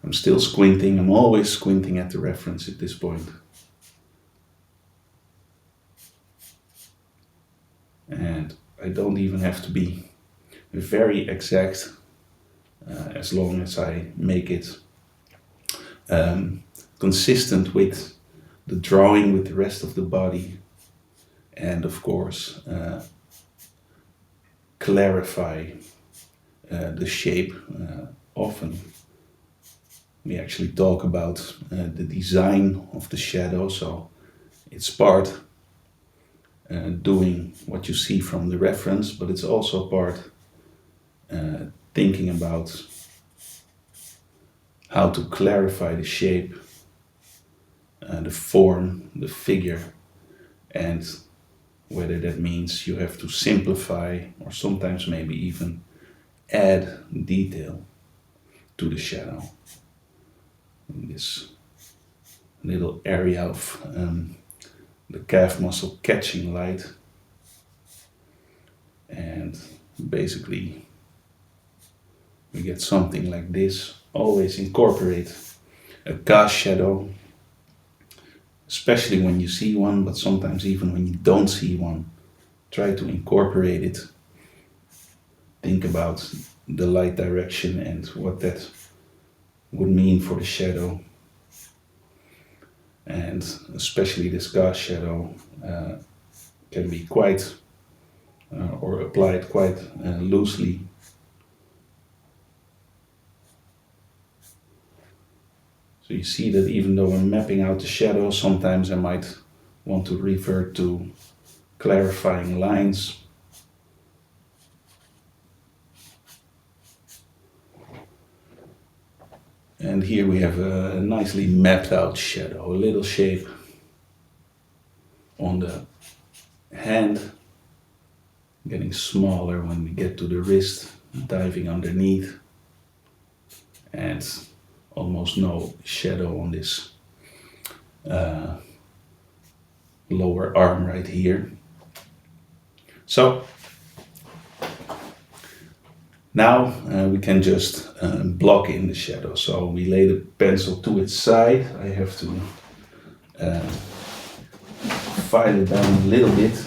I'm still squinting. I'm always squinting at the reference at this point. And I don't even have to be very exact as long as I make it consistent with the drawing, with the rest of the body, and of course clarify the shape. Often we actually talk about the design of the shadow, so it's part doing what you see from the reference, but it's also part thinking about how to clarify the shape, the form, the figure, and whether that means you have to simplify or sometimes maybe even add detail to the shadow. In this little area of the calf muscle catching light, and basically we get something like this. Always incorporate a cast shadow, especially when you see one, but sometimes even when you don't see one. Try to incorporate it. Think about the light direction and what that would mean for the shadow. And especially this cast shadow can be quite or applied quite loosely. So you see that even though I'm mapping out the shadow, sometimes I might want to revert to clarifying lines. And here we have a nicely mapped out shadow, a little shape on the hand, getting smaller when we get to the wrist, diving underneath, and almost no shadow on this lower arm right here. So now we can just block in the shadow. So we lay the pencil to its side. I have to file it down a little bit.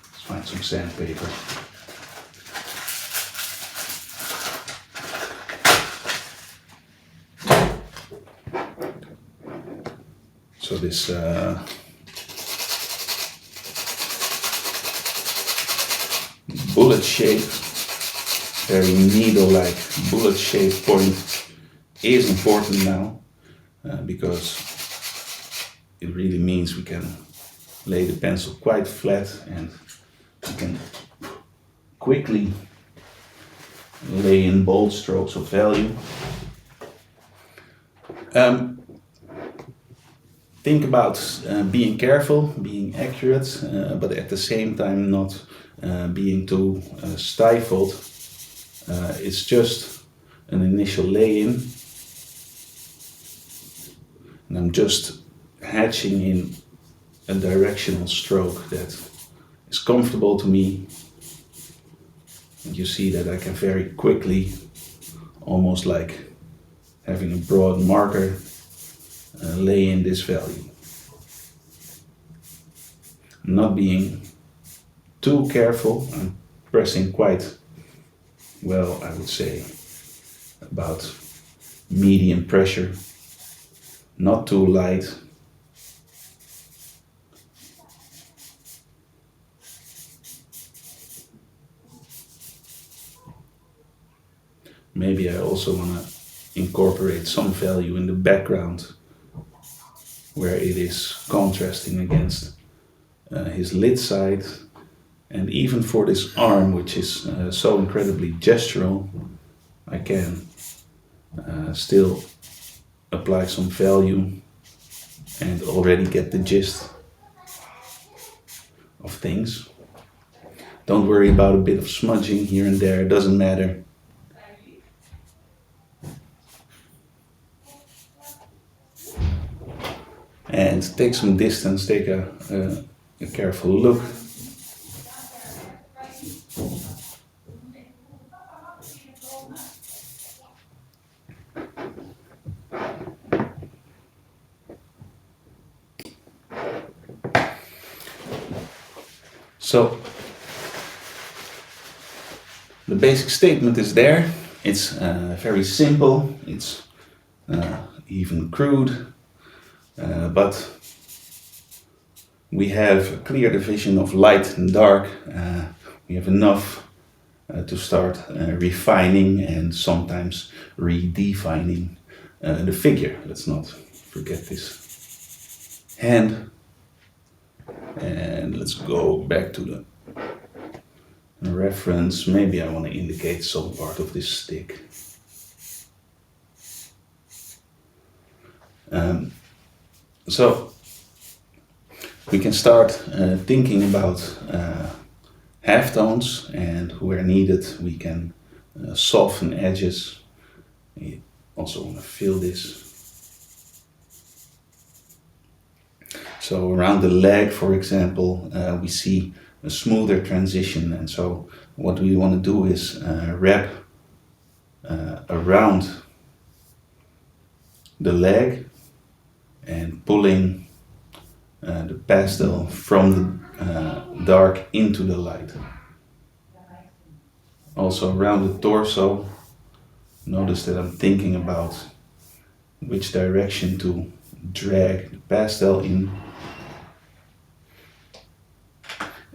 Let's find some sandpaper. So this bullet shape, very needle-like bullet shape point is important now because it really means we can lay the pencil quite flat and we can quickly lay in bold strokes of value. Think about being careful, being accurate, but at the same time not being too stifled. It's just an initial lay-in, and I'm just hatching in a directional stroke that is comfortable to me. And you see that I can very quickly, almost like having a broad marker, lay in this value. I'm not being too careful. I'm pressing quite well, I would say, about medium pressure, not too light. Maybe I also want to incorporate some value in the background where it is contrasting against his lid side. And even for this arm, which is so incredibly gestural, I can still apply some value and already get the gist of things. Don't worry about a bit of smudging here and there, it doesn't matter. And take some distance, take a careful look. So the basic statement is there. It's very simple. It's even crude, but we have a clear division of light and dark. We have enough to start refining and sometimes redefining the figure. Let's not forget this hand. And let's go back to the reference. Maybe I want to indicate some part of this stick. So we can start thinking about halftones, and where needed we can soften edges. We also want to feel this. So around the leg, for example, we see a smoother transition, and so what we want to do is wrap around the leg and pulling the pastel from the dark into the light. Also around the torso, notice that I'm thinking about which direction to drag the pastel in.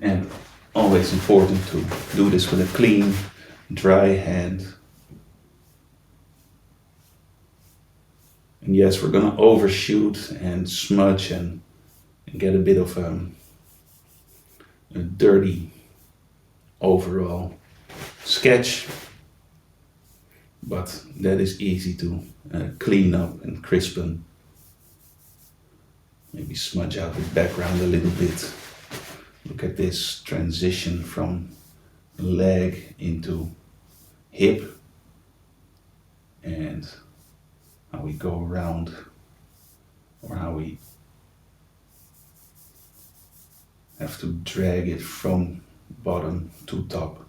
And always important to do this with a clean, dry hand. And yes, we're gonna overshoot and smudge and get a bit of a dirty overall sketch, but that is easy to clean up and crispen. Maybe smudge out the background a little bit. Look at this transition from leg into hip, and how we go around, or how we have to drag it from bottom to top.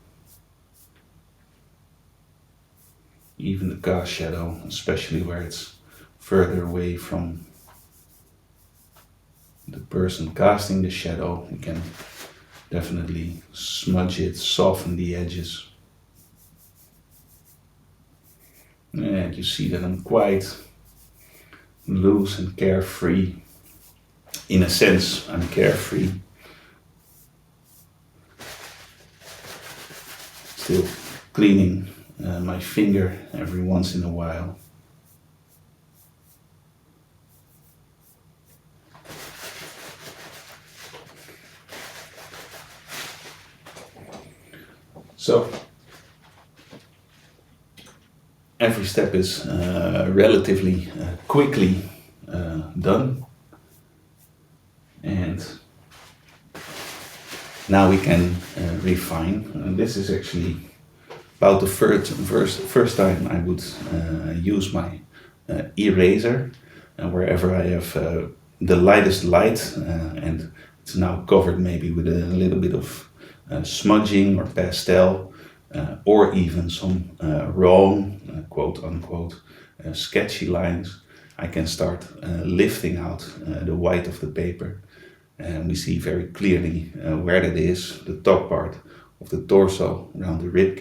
Even the cast shadow, especially where it's further away from the person casting the shadow, we can definitely smudge it, soften the edges. And you see that I'm quite loose and carefree. In a sense, I'm carefree. Still cleaning my finger every once in a while. So every step is relatively quickly done, and now we can refine. And this is actually about the first time I would use my eraser wherever I have the lightest light, and it's now covered maybe with a little bit of smudging or pastel, or even some wrong, quote unquote, sketchy lines. I can start lifting out the white of the paper, and we see very clearly where that is, the top part of the torso around the rib